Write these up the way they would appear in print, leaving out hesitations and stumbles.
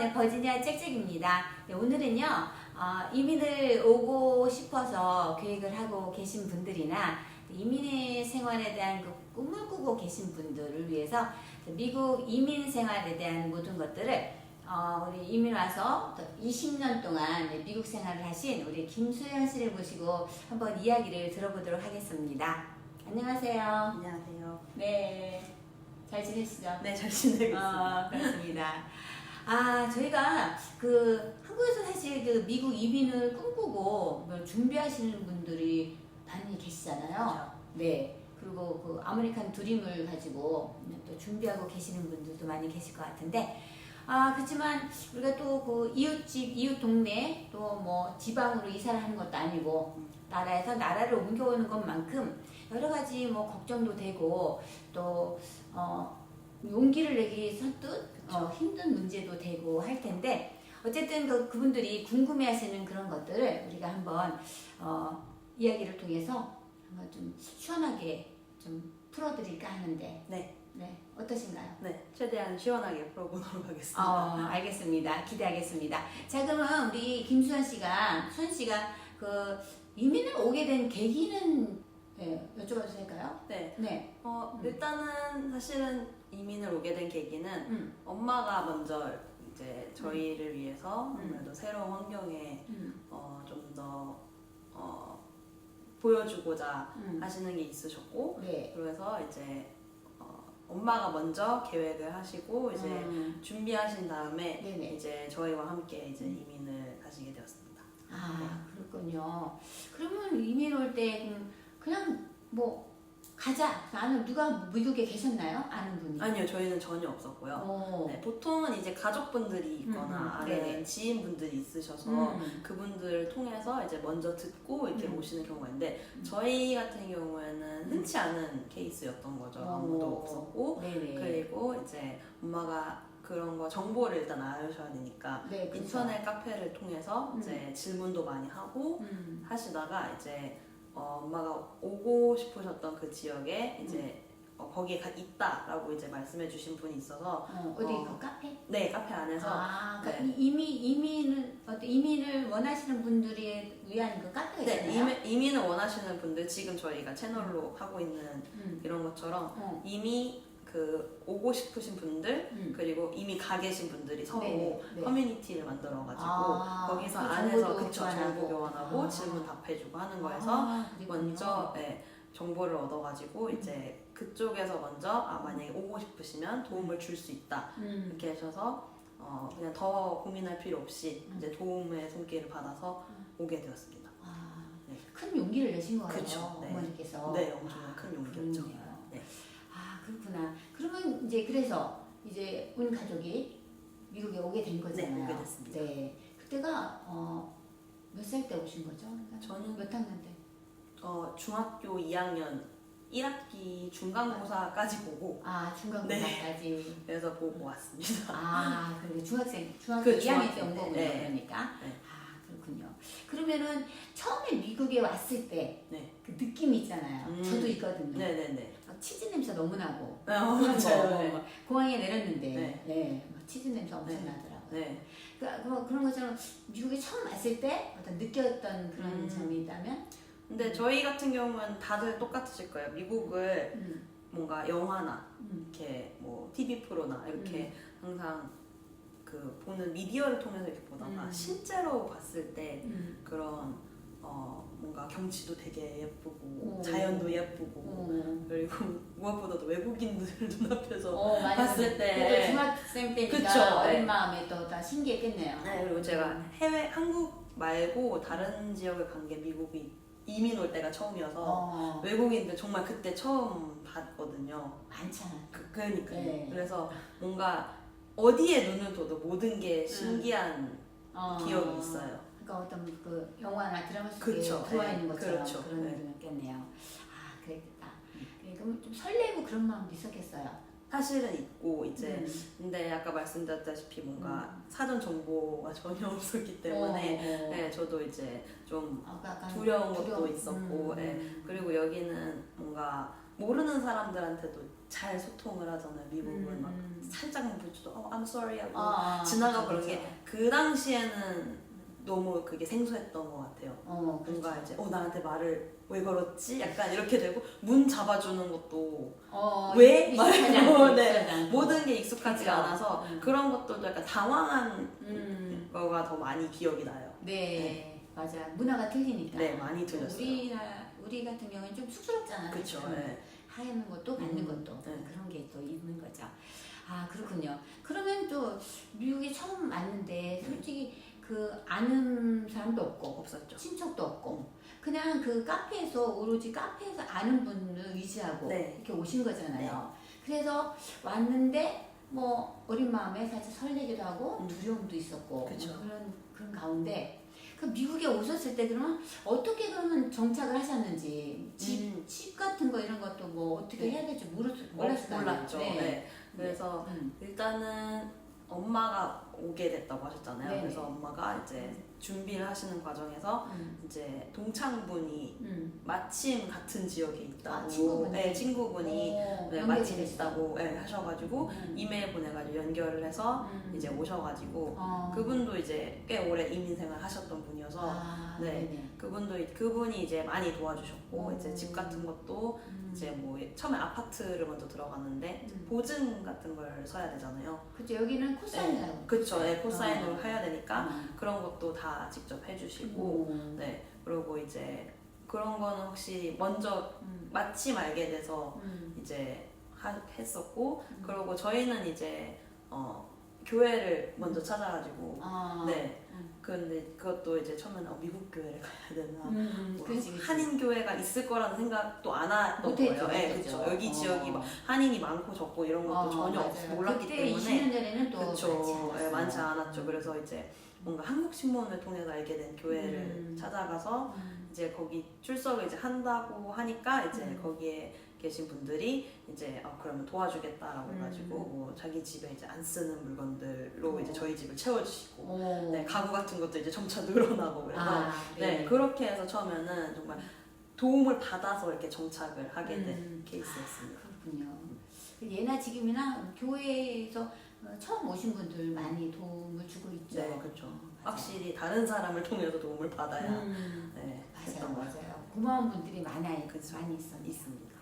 네, 버지니아 짹짹입니다. 네, 오늘은요, 이민을 오고 싶어서 계획을 하고 계신 분들이나 이민의 생활에 대한 그 꿈을 꾸고 계신 분들을 위해서 미국 이민 생활에 대한 모든 것들을 우리 이민 와서 20년 동안 미국 생활을 하신 우리 김수현 씨를 모시고 한번 이야기를 들어보도록 하겠습니다. 안녕하세요. 안녕하세요. 네, 잘 지내시죠? 네, 잘 지내고 있습니다. 그렇습니다. 저희가 한국에서 사실 미국 이민을 꿈꾸고 준비하시는 분들이 많이 계시잖아요. 그렇죠. 네. 그리고 그 아메리칸 드림을 가지고 또 준비하고 계시는 분들도 많이 계실 것 같은데, 그렇지만 우리가 또 그 이웃집, 이웃 동네 또 뭐 지방으로 이사를 하는 것도 아니고 나라에서 나라를 옮겨오는 것만큼 여러 가지 뭐 걱정도 되고 또 용기를 내기 선뜻 힘든 문제도 되고 할 텐데, 어쨌든 그분들이 궁금해하시는 그런 것들을 우리가 한번 이야기를 통해서 한번 좀 시원하게 좀 풀어드릴까 하는데, 네. 네, 어떠신가요? 네, 최대한 시원하게 풀어보도록 하겠습니다. 알겠습니다. 기대하겠습니다. 자, 그러면 우리 김수현 씨가, 수현 씨가 그 이민을 오게 된 계기는 여쭤봐도 될까요? 네. 네. 일단은 사실은 이민을 오게 된 계기는 엄마가 먼저 이제 저희를 위해서 아무래도 새로운 환경에 좀 더 보여주고자 하시는 게 있으셨고, 네. 그래서 이제 엄마가 먼저 계획을 하시고 이제 준비하신 다음에 네네. 이제 저희와 함께 이제 이민을 가시게 되었습니다. 그렇군요. 그러면 이민 올 때 그냥 뭐 가자. 나는 누가 미국에 계셨나요? 아는 분이? 아니요, 저희는 전혀 없었고요. 네, 보통은 이제 가족분들이 있거나 아래 네네. 지인분들이 있으셔서 그분들 통해서 이제 먼저 듣고 이렇게 오시는 경우가 있는데, 저희 같은 경우에는 흔치 않은 케이스였던 거죠. 아무도 없었고, 네네. 그리고 이제 엄마가 그런 거 정보를 일단 알으셔야 되니까 네, 그쵸. 인터넷 카페를 통해서 이제 질문도 많이 하고 하시다가 이제 엄마가 오고 싶으셨던 그 지역에 이제 거기에 있다라고 이제 말씀해 주신 분이 있어서 어디 그 카페? 네, 카페 안에서 그러니까 네. 이민을 원하시는 분들이 위한 그 카페가 있잖아요. 네, 이민을 원하시는 분들, 지금 저희가 채널로 하고 있는 이런 것처럼 이미 오고 싶으신 분들 그리고 이미 가 계신 분들이 서로 네. 커뮤니티를 만들어가지고 거기서 그 안에서 정보도 정보 교환하고 질문 답해주고 하는 거에서 먼저 정보를 얻어가지고 이제 그쪽에서 먼저 만약에 오고 싶으시면 도움을 줄 수 있다 이렇게 하셔서 그냥 더 고민할 필요 없이 이제 도움의 손길을 받아서 오게 되었습니다. 네. 큰 용기를 내신 거예요. 그쵸, 네. 어머니께서. 네, 엄청난 큰 용기였죠. 그렇네요. 네. 그렇구나. 그러면 이제 그래서 이제 온 가족이 미국에 오게 된 거잖아요. 네, 오게 됐습니다. 네. 그때가 몇 살 때 오신 거죠? 그러니까 저는 몇 학년 때? 중학교 2학년 1학기 중간고사까지 보고 중간고사까지. 그래서 보고 왔습니다. 그리고 중학교 그 2학년 때 온 중학교 때, 거군요. 네. 그러니까. 네. 그렇군요. 그러면은 처음에 미국에 왔을 때 네. 그 느낌이 있잖아요. 저도 있거든요. 네네네. 막 치즈 냄새 너무 나고. 맞아요. 네. 공항에 내렸는데, 네. 막 치즈 냄새 엄청 네. 나더라고요. 네. 그런 것처럼 미국에 처음 왔을 때 어떤 느꼈던 그런 점이 있다면? 근데 저희 같은 경우는 다들 똑같으실 거예요. 미국을 뭔가 영화나 이렇게 뭐 TV 프로나 이렇게 항상 보는 미디어를 통해서 이렇게 보다가 실제로 봤을 때 그런 뭔가 경치도 되게 예쁘고 자연도 예쁘고 그리고 무엇보다도 외국인들 눈앞에서 봤을 때 중학생 때니까 그쵸, 어린 네. 마음에 또 다 신기했겠네요. 네, 그리고 제가 한국 말고 다른 지역을 간 게 미국이 이민 올 때가 처음이어서 외국인들 정말 그때 처음 봤거든요. 많잖아. 그러니까요. 네. 그래서 뭔가 어디에 눈을 둬도 모든 게 신기한 기억이 있어요. 그러니까 어떤 그 영화나 드라마 속에 그쵸, 들어와 네. 있는 것처럼 그렇죠. 그런 네. 느낌이었겠네요. 그랬겠다. 그럼 좀 설레고 그런 마음도 있었겠어요. 사실은 있고 이제 근데 아까 말씀드렸다시피 뭔가 사전 정보가 전혀 없었기 때문에 네, 저도 이제 좀 두려운 것도 있었고 그리고 여기는 뭔가 모르는 사람들한테도 잘 소통을 하잖아요. 미국은 막 살짝만 부딪혀도 I'm sorry 하고 아, 지나가고 그쵸, 그런 게 그쵸. 그 당시에는 너무 그게 생소했던 것 같아요. 뭔가 그렇죠. 이제 나한테 말을 왜 걸었지? 약간 이렇게 되고 문 잡아주는 것도 왜? 익숙하지 말고, 않고, 네. 익숙하지 않고. 모든 게 익숙하지가 그쵸. 않아서 그런 것들도 약간 당황한 거가 더 많이 기억이 나요. 네, 맞아. 문화가 틀리니까. 네, 많이 틀렸어요. 우리 같은 경우는 좀 쑥스럽잖아요. 그쵸. 사실은. 네. 하는 것도 받는 것도 네. 그런 게 또 있는 거죠. 아, 그렇군요. 그러면 또 미국에 처음 왔는데 솔직히 그 아는 사람도 없고 없었죠. 친척도 없고 그냥 그 카페에서 오로지 카페에서 아는 분을 의지하고 네. 이렇게 오신 거잖아요. 그래서 왔는데 뭐 어린 마음에 살짝 설레기도 하고 두려움도 있었고 그쵸. 그런 가운데 그 미국에 오셨을 때 그러면 어떻게 그러면 정착을 하셨는지 집 같은 거 이런 것도 뭐 어떻게 해야 될지 몰랐을 거 아니에요. 몰랐죠. 네. 그래서 일단은 엄마가 오게 됐다고 하셨잖아요. 네네. 그래서 엄마가 이제 준비를 하시는 과정에서 이제 동창분이 마침 같은 지역에 있다고, 친구분이? 네, 친구분이 네, 마침 있다고 네, 하셔가지고 이메일 보내가지고 연결을 해서 이제 오셔가지고 그분도 이제 꽤 오래 이민 생활 하셨던 분이어서 네, 그분이 이제 많이 도와주셨고 이제 집 같은 것도 이제 뭐 처음에 아파트를 먼저 들어갔는데 보증 같은 걸 서야 되잖아요. 그렇죠. 여기는 코사인이라고. 네, 그렇죠. 네, 코사인으로 해야 되니까 그런 것도 다 직접 해주시고 네, 그리고 이제 그런 거는 혹시 먼저 마침 알게 돼서 이제 했었고 그리고 저희는 이제 교회를 먼저 찾아가지고 네. 근데 그것도 이제 처음에는 미국 교회를 가야 되나 뭐 그치. 한인 교회가 있을 거라는 생각도 안 했던 거예요. 네, 그렇죠. 여기 지역이 막 한인이 많고 적고 이런 것도 전혀 몰랐기 그때 때문에 20년 전에는 또 그렇죠. 네, 많지 않았죠. 그래서 이제 뭔가 한국 신문을 통해서 알게 된 교회를 찾아가서 이제 거기 출석을 이제 한다고 하니까 이제 거기에 계신 분들이 이제 그러면 도와주겠다라고 해가지고 뭐 자기 집에 이제 안 쓰는 물건들로 이제 저희 집을 채워주시고 네, 가구 같은 것도 이제 점차 늘어나고 그래서 네, 그렇게 해서 처음에는 정말 도움을 받아서 이렇게 정착을 하게 된 케이스였습니다. 그렇군요. 예나 지금이나 교회에서 처음 오신 분들 많이 도움을 주고 있죠. 네, 그렇죠. 확실히 다른 사람을 통해서 도움을 받아야 네, 맞아요. 고마운 분들이 많이 있습니다.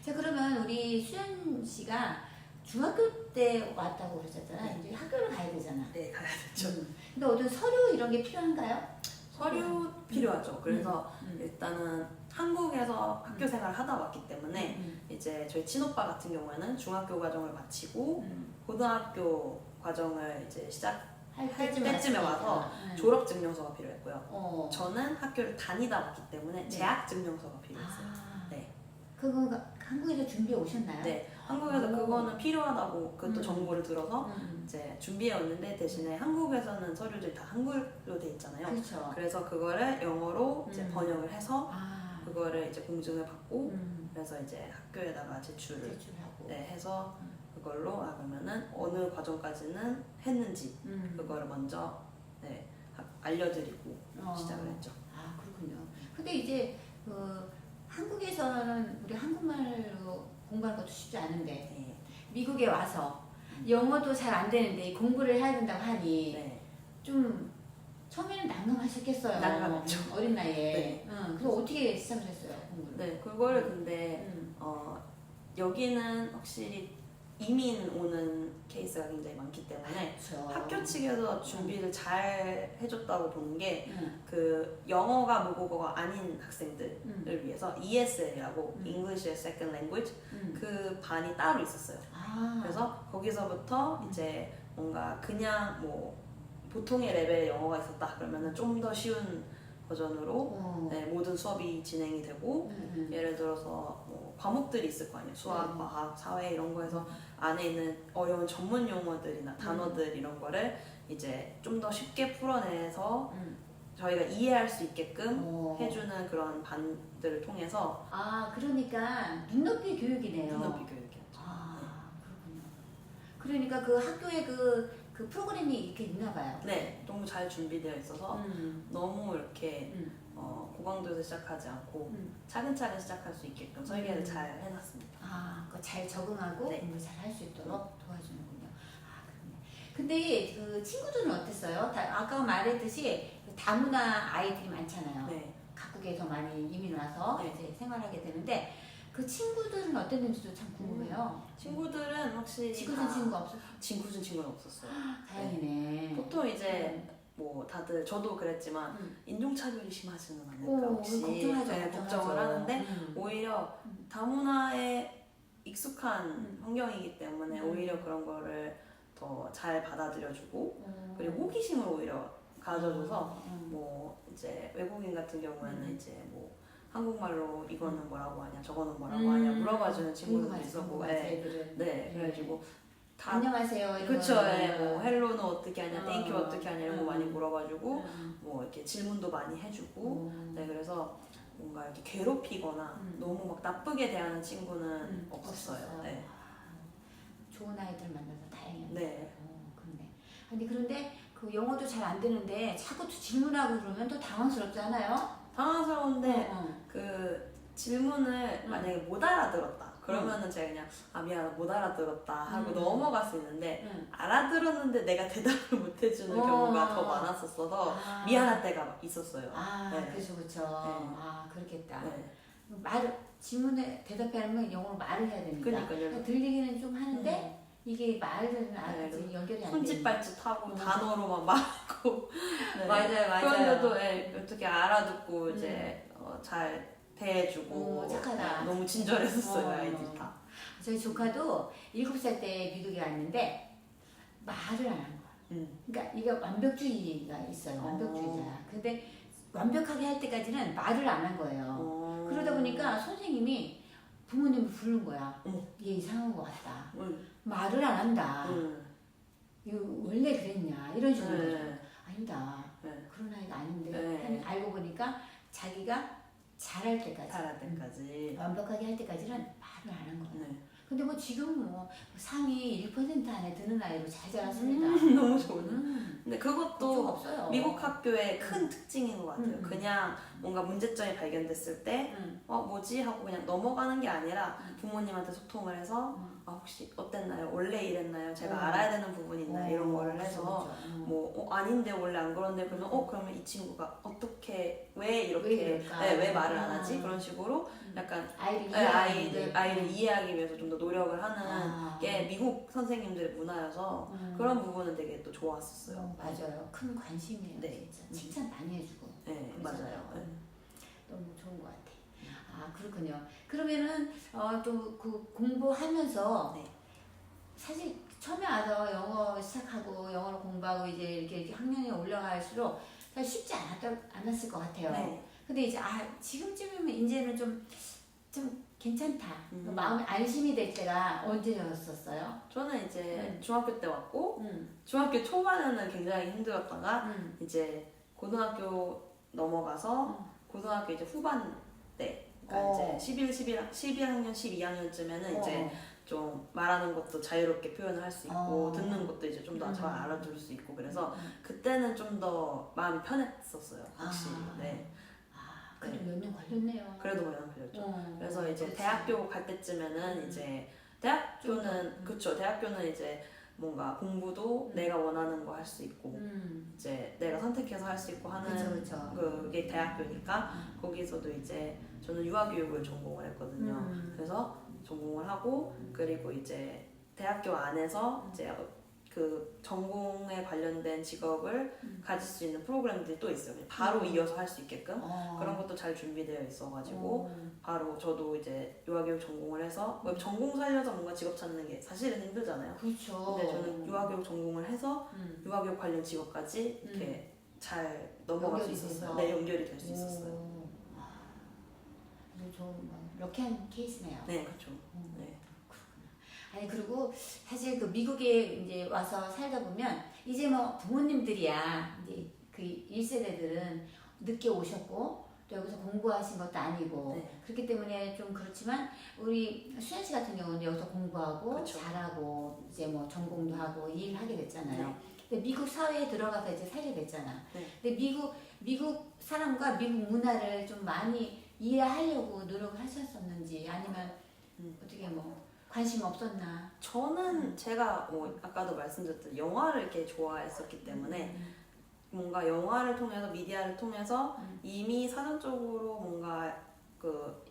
자, 그러면 우리 수연 씨가 중학교 때 왔다고 그러셨잖아요. 이제 학교를 가야 되잖아. 네, 가야 되죠. 근데 어떤 서류 이런 게 필요한가요? 서류 필요하죠. 그래서 일단은 한국에서 학교 생활을 하다 왔기 때문에 이제 저희 친오빠 같은 경우에는 중학교 과정을 마치고 고등학교 과정을 이제 시작할 때쯤에 와서 졸업증명서가 필요했고요. 저는 학교를 다니다 왔기 때문에 재학증명서가 필요했어요. 그거 한국에서 준비해 오셨나요? 네, 한국에서 그거는 필요하다고 그것도 정보를 들어서 이제 준비해 왔는데 대신에 한국에서는 서류들이 다 한글로 돼 있잖아요. 그렇죠. 그래서 그거를 영어로 이제 번역을 해서 그거를 이제 공증을 받고 그래서 이제 학교에다가 제출하고 네, 해서 그걸로 그러면은 어느 과정까지는 했는지 그거를 먼저 네, 알려드리고 시작을 했죠. 아, 그렇군요. 근데 이제 한국에서는 우리 한국말로 공부하는 것도 쉽지 않은데 미국에 와서 영어도 잘 안 되는데 공부를 해야 된다고 하니 좀 처음에는 난감하셨겠어요. 난감했죠. 어린 나이에. 네. 그래서 어떻게 시작을 했어요, 공부를? 네, 그거를 근데 여기는 확실히 이민 오는 케이스가 굉장히 많기 때문에 그렇죠. 학교 측에서 준비를 잘 해줬다고 보는 게 그 영어가 모국어가 아닌 학생들을 위해서 ESL이라고 English as Second Language 그 반이 따로 있었어요. 그래서 거기서부터 이제 뭔가 그냥 뭐 보통의 레벨의 영어가 있었다 그러면은 좀 더 쉬운 버전으로 네, 모든 수업이 진행이 되고 예를 들어서 뭐 과목들이 있을 거 아니에요. 수학, 과학, 사회 이런 거에서 안에 있는 어려운 전문 용어들이나 단어들 이런 거를 이제 좀 더 쉽게 풀어내서 저희가 이해할 수 있게끔 해주는 그런 반들을 통해서 그러니까 눈높이 교육이네요. 눈높이 교육이었죠. 그렇군요. 그러니까 그 학교에 그 프로그램이 이렇게 있나 봐요. 네, 너무 잘 준비되어 있어서 너무 이렇게 고강도에서 시작하지 않고 차근차근 시작할 수 있게끔 설계를 잘 해놨습니다. 그거 잘 적응하고 네. 공부 잘 할 수 있도록 도와주는군요. 근데 그 친구들은 어땠어요? 아까 말했듯이 그 다문화 아이들이 많잖아요. 네. 각국에서 많이 이민 와서 네. 이제 생활하게 되는데 그 친구들은 어땠는지도 참 궁금해요. 친구들은 확실히 지구준 친구 없었어요? 지구준 친구는 없었어요. 다행이네. 보통 이제 뭐 다들 저도 그랬지만 인종차별이 심하지는 않을까 오, 혹시 걱정하죠, 네, 걱정하죠. 걱정을 하는데 오히려 다문화에 익숙한 환경이기 때문에 오히려 그런 거를 더 잘 받아들여주고 그리고 호기심을 오히려 가져줘서 뭐 이제 외국인 같은 경우에는 이제 뭐 한국말로 이거는 뭐라고 하냐 저거는 뭐라고 하냐 물어봐주는 친구들도 있었고 네 그래가지고 다 안녕하세요 이런 그쵸 거는. 예, 뭐 헬로는 어떻게 하냐 땡큐 어떻게 하냐 이런 거 많이 음. 물어봐주고 뭐 이렇게 질문도 많이 해주고 네 그래서 뭔가 이렇게 괴롭히거나 너무 막 나쁘게 대하는 친구는 없었어요. 없었어요. 네. 좋은 아이들 만나서 다행이네요. 네. 그런데 그런데 그 영어도 잘 안 되는데 자꾸 또 질문하고 그러면 또 당황스럽지 않아요? 당황스러운데 어. 그 질문을 만약에 못 알아들었다 그러면은 제가 그냥 아 미안하다 못 알아들었다 하고 넘어갈 수 있는데 알아들었는데 내가 대답을 못 해주는 경우가 더 많았었어서 미안할 때가 있었어요. 네. 그렇죠. 네. 그렇겠다. 네. 질문에 대답하려면 영어로 말을 해야 되니까. 그러니까요. 들리기는 좀 하는데 이게 말은 아직 네. 연결이 안 돼. 손짓발짓하고 단어로만 말하고 네. 맞아요. 그런데도 어떻게 알아듣고 이제 잘 대해주고 착하다. 너무 친절했었어요 아이들 다. 저희 조카도 7살 때 미국에 왔는데 말을 안 한 거야. 그러니까 이게 완벽주의가 있어요. 완벽주의자야. 근데 완벽하게 할 때까지는 말을 안 한 거예요. 그러다 보니까 선생님이 부모님을 부르는 거야. 얘 이상한 것 같다. 말을 안 한다. 이거 원래 그랬냐 이런 식으로. 아니다. 그런 아이가 아닌데 알고 보니까 자기가 잘할 때까지 완벽하게 할 때까지는 말을 안 한 거예요. 근데 뭐 지금 뭐 상위 1% 안에 드는 아이로 잘 자랐습니다. 너무 좋은데. 근데 그것도 없어요. 미국 학교의 큰 특징인 것 같아요. 그냥 뭔가 문제점이 발견됐을 때 뭐지 하고 그냥 넘어가는 게 아니라 부모님한테 소통을 해서 혹시 어땠나요? 원래 이랬나요? 제가 알아야 되는 부분이 있나요? 이런 거를 해서 뭐 아닌데 원래 안 그런데 그러면 그러면 이 친구가 어떻게 왜 이렇게 왜 말을 안 하지? 그런 식으로 약간 아이를 이해하기 위해서 좀 더 노력을 하는 게 미국 선생님들의 문화여서 그런 부분은 되게 또 좋았었어요. 맞아요. 큰 관심이에요. 네. 진짜 칭찬 많이 해주고. 네, 맞아요. 너무 좋은 것 같아. 그렇군요. 그러면은 또 그 공부하면서 사실 처음에 와서 영어 시작하고 영어를 공부하고 이제 이렇게 학년이 올라갈수록 사실 쉽지 않았을 것 같아요. 네. 근데 이제 지금쯤이면 이제는 좀 괜찮다. 마음이 안심이 될 때가 언제였었어요? 저는 이제 중학교 때 왔고 중학교 초반에는 굉장히 힘들었다가 이제 고등학교 넘어가서 고등학교 이제 후반 때 그러니까 이제 11학년, 12학년쯤에는 이제 좀 말하는 것도 자유롭게 표현을 할 수 있고 듣는 것도 이제 좀 더 잘 알아들을 수 있고 그래서 그때는 좀 더 마음이 편했었어요. 확실히. 네. 그래도 몇 년 걸렸네요. 그래도 몇 년 걸렸죠. 그래서 이제 대학교 갈 때쯤에는 이제 대학교는 그쵸. 대학교는 이제 뭔가 공부도 내가 원하는 거 할 수 있고 이제 내가 선택해서 할 수 있고 하는 그게 대학교니까 거기서도 이제 저는 유아교육을 전공을 했거든요. 그래서 전공을 하고 그리고 이제 대학교 안에서 이제 그 전공에 관련된 직업을 가질 수 있는 프로그램들이 또 있어요. 바로 이어서 할 수 있게끔 그런 것도 잘 준비되어 있어가지고 바로 저도 이제 유아교육 전공을 해서 전공 살려서 뭔가 직업 찾는 게 사실은 힘들잖아요. 그렇죠. 근데 저는 유아교육 전공을 해서 유아교육 관련 직업까지 이렇게 잘 넘어갈 수 있었어요. 네, 연결이 될 수 있었어요. 좀 럭키한 케이스네요. 네, 그렇죠. 네. 아니 그리고 사실 그 미국에 이제 와서 살다 보면 이제 뭐 부모님들이야 이제 그 1세대들은 늦게 오셨고 또 여기서 공부하신 것도 아니고 그렇기 때문에 좀 그렇지만 우리 수현 씨 같은 경우는 여기서 공부하고 그쵸. 잘하고 이제 뭐 전공도 하고 일하게 됐잖아요. 근데 미국 사회에 들어가서 이제 살게 됐잖아. 근데 미국 사람과 미국 문화를 좀 많이 이해하려고 노력을 하셨었는지 아니면 어떻게 뭐 관심 없었나? 저는 제가 뭐 아까도 말씀드렸듯 영화를 이렇게 좋아했었기 때문에 뭔가 영화를 통해서 미디어를 통해서 이미 사전적으로 뭔가 그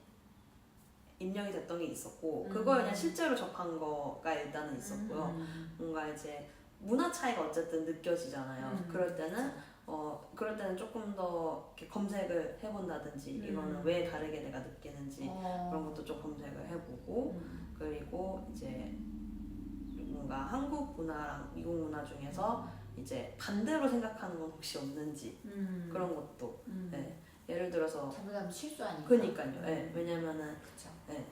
입력이 됐던 게 있었고 그걸 그냥 실제로 접한 거가 일단은 있었고요. 뭔가 이제 문화 차이가 어쨌든 느껴지잖아요. 그럴 때는 조금 더 이렇게 검색을 해본다든지 이거는 왜 다르게 내가 느끼는지 그런 것도 좀 검색을 해보고 그리고 이제 뭔가 한국 문화랑 미국 문화 중에서 이제 반대로 생각하는 건 혹시 없는지 그런 것도 네. 예를 들어서 잘못하면 실수 아니까. 그니까요. 네. 왜냐면은 그쵸. 네.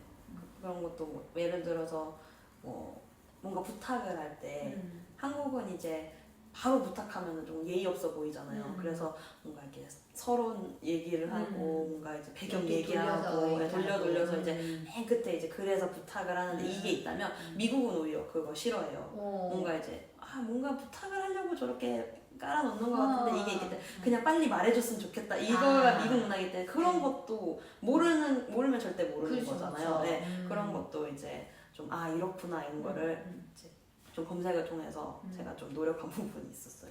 그런 것도 뭐 예를 들어서 뭐 뭔가 부탁을 할 때 한국은 이제 바로 부탁하면 좀 예의 없어 보이잖아요. 그래서 뭔가 이렇게 서론 얘기를 하고 뭔가 이제 배경 얘기하고 돌려서 이제 맨 끝에 이제 그래서 부탁을 하는데 이게 있다면 미국은 오히려 그거 싫어해요. 뭔가 이제 뭔가 부탁을 하려고 저렇게 깔아놓는 것 같은데 이게 있기 때문에 그냥 빨리 말해줬으면 좋겠다. 이거가 미국 문화이기 때문에 그런 것도 모르면 절대 모르는 그렇죠, 거잖아요. 그렇죠. 네, 그런 것도 이제 좀 이렇구나 이런 거를 이제 좀 검색을 통해서 제가 좀 노력한 부분이 있었어요.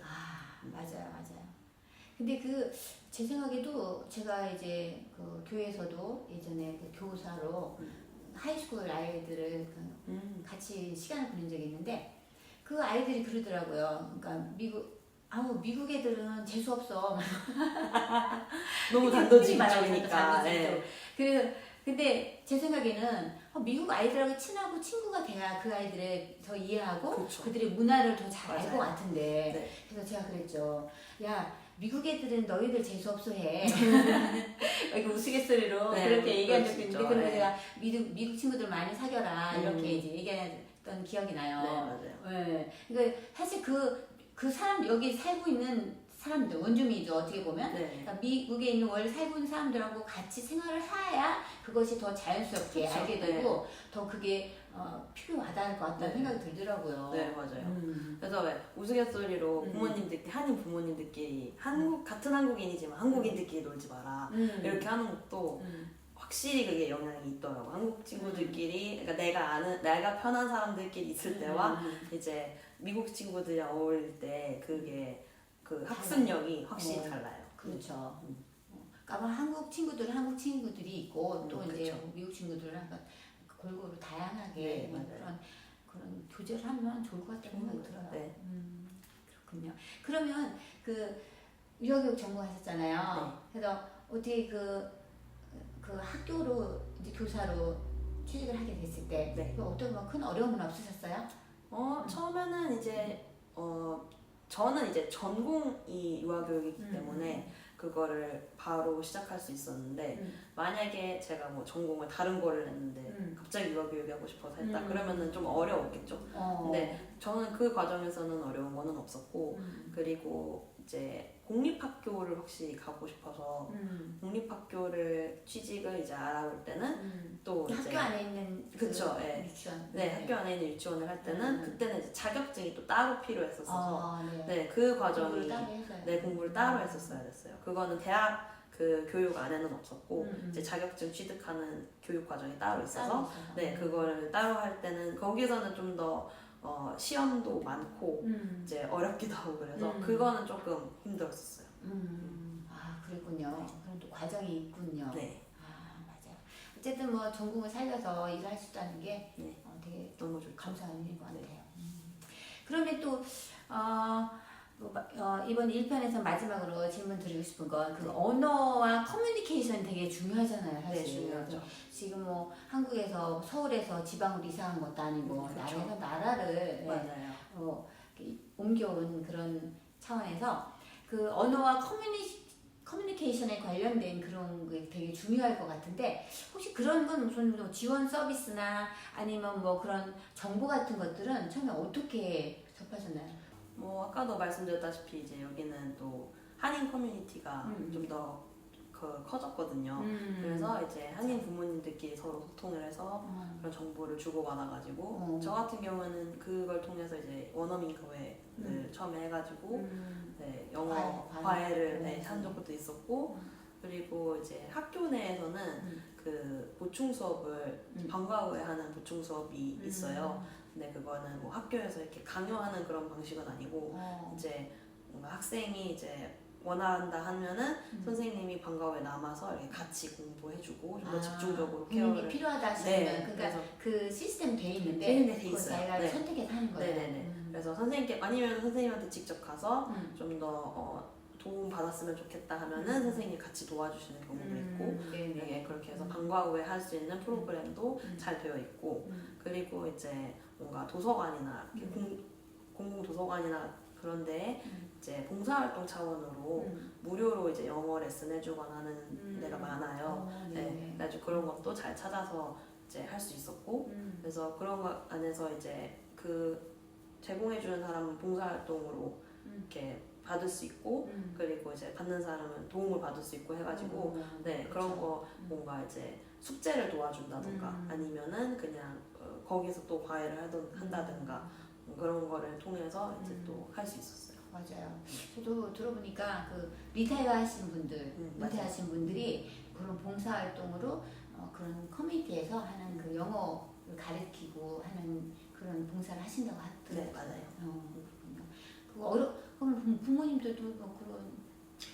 맞아요. 근데 제 생각에도 제가 이제 그 교회에서도 예전에 그 교사로 하이스쿨 아이들을 같이 시간을 보낸 적이 있는데 그 아이들이 그러더라고요. 그러니까 미국 애들은 재수 없어. 너무 단도직입적이니까. 네. 근데 제 생각에는 미국 아이들하고 친하고 친구가 돼야 그 아이들을 더 이해하고 그렇죠. 그들의 문화를 더 잘 알 것 같은데 네. 그래서 제가 그랬죠. 야 미국 애들은 너희들 재수 없어 해. 이렇게 우스갯소리로 그렇게 얘기한 적도 있는데 그래서 제가 미국 친구들 많이 사겨라 이렇게 이제 얘기했던 기억이 나요. 네, 맞아요. 네. 그러니까 사실 그 사람 여기 살고 있는 사람들 원주민이죠 어떻게 보면 그러니까 미국에 있는 원래 살고 있는 사람들하고 같이 생활을 해야 그것이 더 자연스럽게 그쵸. 알게 되고 더 그게 피부에 와닿을 것 같다는 생각이 들더라고요. 네 맞아요. 그래서 왜 우스갯소리로 부모님들끼리 한인 부모님들끼리 같은 한국인이지만 한국인들끼리 놀지 마라 이렇게 하는 것도 확실히 그게 영향이 있더라고. 한국 친구들끼리 그러니까 내가 편한 사람들끼리 있을 때와 이제 미국 친구들이랑 어울릴 때 그게 그 학습력이 확실히 달라요. 그렇죠. 그러니까 한국 친구들은 한국 친구들이 있고 또 이제 그쵸. 미국 친구들은 약간 골고루 다양하게 그런 교제를 하면 좋을 것 같다는 생각이 들어요. 네. 그렇군요. 그러면 유아교육 전공하셨잖아요. 네. 그래서 어떻게 그 학교로 이제 교사로 취직을 하게 됐을 때 어떤 큰 어려움은 없으셨어요? 처음에는 이제 저는 이제 전공이 유아교육이기 때문에 그거를 바로 시작할 수 있었는데 만약에 제가 뭐 전공을 다른 거를 했는데 갑자기 유아교육이 하고 싶어서 했다 그러면은 좀 어려웠겠죠. 근데 저는 그 과정에서는 어려운 거는 없었고 그리고 이제 공립학교를 혹시 가고 싶어서 공립학교를 취직을 이제 알아볼 때는 또 이제 학교 안에 있는 그쵸, 유치원. 네, 학교 안에 있는 유치원을 할 때는 그때는 이제 자격증이 또 따로 필요했었어서 네. 그 과정이 공부를 따로 했어요. 공부를 따로 했었어야 됐어요. 그거는 대학 그 교육 안에는 없었고 이제 자격증 취득하는 교육 과정이 따로 있어서 그거를 따로 할 때는 거기서는 좀 더 시험도 많고 이제 어렵기도 하고 그래서 그거는 조금 힘들었었어요. 그랬군요. 그런 또 과정이 있군요. 네. 맞아요. 어쨌든 뭐 전공을 살려서 일을 할 수 있다는 게 되게 너무 좋죠. 감사한 일인 것 같아요. 그러면 또 이번 1편에서 마지막으로 질문 드리고 싶은 건 그 언어와 커뮤니케이션 되게 중요하잖아요, 사실. 네, 중요하죠. 지금 뭐 한국에서 서울에서 지방으로 이사한 것도 아니고 그렇죠. 나라에서 나라를 맞아요. 옮겨온 그런 차원에서 그 언어와 커뮤니케이션에 관련된 그런 게 되게 중요할 것 같은데 혹시 그런 건 무슨 뭐 지원 서비스나 아니면 뭐 그런 정보 같은 것들은 처음에 어떻게 접하셨나요? 뭐 아까도 말씀드렸다시피 이제 여기는 또 한인 커뮤니티가 좀 더 커졌거든요. 그래서 이제 한인 부모님들끼리 서로 소통을 해서 그런 정보를 주고받아가지고 저 같은 경우는 그걸 통해서 이제 원어민 교회를 처음에 해가지고 영어 과외를 한 적도 있었고 그리고 이제 학교 내에서는 그 보충 수업을 방과 후에 하는 보충 수업이 있어요. 근데 그거는 뭐 학교에서 이렇게 강요하는 그런 방식은 아니고 이제 뭔가 학생이 이제 원한다 하면은 선생님이 방과 후에 남아서 이렇게 같이 공부해주고 좀 더 집중적으로 본인이 케어를 필요하다 하시면 그러니까 그래서 그 시스템 돼 있는데 돼 그거 있어요. 자기가 네. 선택해서 하는 거예요. 네네네. 그래서 선생님께 아니면 선생님한테 직접 가서 좀 더 도움 받았으면 좋겠다 하면은 선생님이 같이 도와주시는 경우도 있고 네, 그렇게 해서 방과 후에 할 수 있는 프로그램도 잘 되어 있고 그리고 이제 뭔가 도서관이나 이렇게 공공 도서관이나 그런데 이제 봉사활동 차원으로 무료로 이제 영어 레슨 해주거나 하는 데가 많아요. 네, 그래가지고 그런 것도 잘 찾아서 이제 할 수 있었고 그래서 그런 것 안에서 이제 그 제공해주는 사람은 봉사활동으로 이렇게 받을 수 있고 그리고 이제 받는 사람은 도움을 받을 수 있고 해가지고 네 그런 거 뭔가 이제 숙제를 도와준다던가 아니면은 그냥 거기서 또 과외를 한다든가 그런 거를 통해서 이제 또 할 수 있었어요. 맞아요. 저도 들어보니까 그 리타이어 하신 분들, 리타이어 하신 분들이 그런 봉사활동으로 그런 커뮤니티에서 하는 그 영어를 가르치고 하는 그런 봉사를 하신다고 하더라고요. 네, 맞아요. 그거 그럼 부모님들도 뭐 그런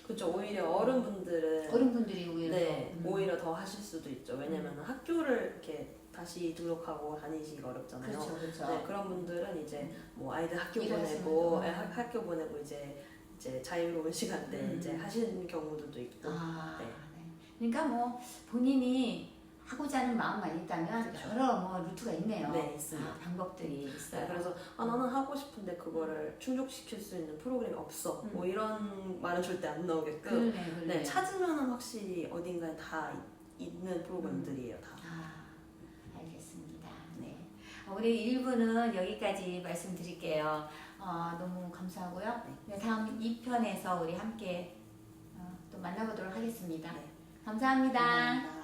그렇죠. 오히려 어른분들이 오히려 오히려 더 하실 수도 있죠. 왜냐면 학교를 이렇게 다시 등록하고 다니시기가 어렵잖아요. 그렇죠, 그렇죠. 네, 그런 분들은 이제 뭐 아이들 학교 일하시면서. 보내고 학교 보내고 이제 자유로운 시간대 이제 하시는 경우들도 있고. 네. 그러니까 뭐 본인이 하고자 하는 마음만 있다면 그렇죠. 여러 뭐 루트가 있네요. 네, 있습니다. 방법들이 있어요. 네, 그래서 나는 하고 싶은데 그거를 충족시킬 수 있는 프로그램이 없어. 뭐 이런 말은 절대 안 나오게끔. 그러네. 네, 찾으면은 확실히 어딘가에 다 있는 프로그램들이에요, 다. 알겠습니다. 네. 우리 1부는 여기까지 말씀드릴게요. 너무 감사하고요. 네, 다음 2편에서 우리 함께 또 만나보도록 하겠습니다. 네. 감사합니다. 감사합니다.